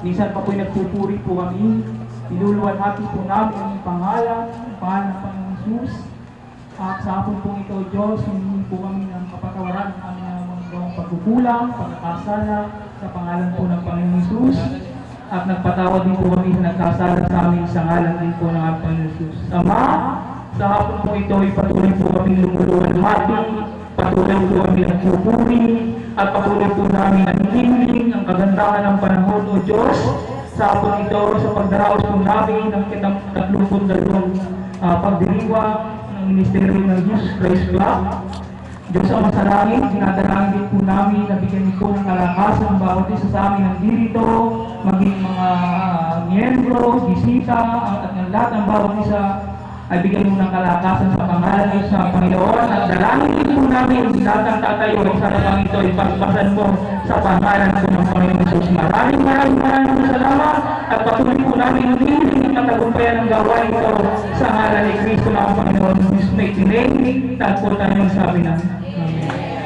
minsan pa po'y nagpupuri po kami. Iluluwalhati po namin ang pangalan ng Panginoong Jesus. At sa hapon pong ito, Diyos, humingi po kami ng kapatawaran ng aming mga gawang pagkukulang, pagkakasala sa pangalan po ng Panginoong Jesus. At nagpatawad din po kami sa nagkasala sa amin sa ngalan din po ng aming Panginoong Jesus. Ama, sa hapon po ito, ipatuloy po kami lumuluwalhati, patuloy po kami nagpupuri, at patuloy po namin ang hinihiling ang kagandahan ng panahon, O Diyos. Sa hapon ito, sa pagdaraos po namin ng 32 pagdiriwang ng Ministeryo ng Jesus Christ Club. Diyos ang masalangit, dinadalangin din po namin na bigyan niyo po ng kalakasan ng bawat isa sa amin ng dirito, maging mga miyembro, bisita, at ng lahat ng bawat isa ay bigyan mo ng kalakasan sa pangalan ng sa Panginoon at dalangin din po namin lahat ng tatayo sa harapan ito, ipagpasan mo sa pangalan po ng Panginoon Jesus. Maraming salamat at patuloy po namin ang hiling at katagumpayan ng gawain ito sa ngalan ni Kristo na ang Panginoon. May tinay, tagpo tayo magsabi na. Amen.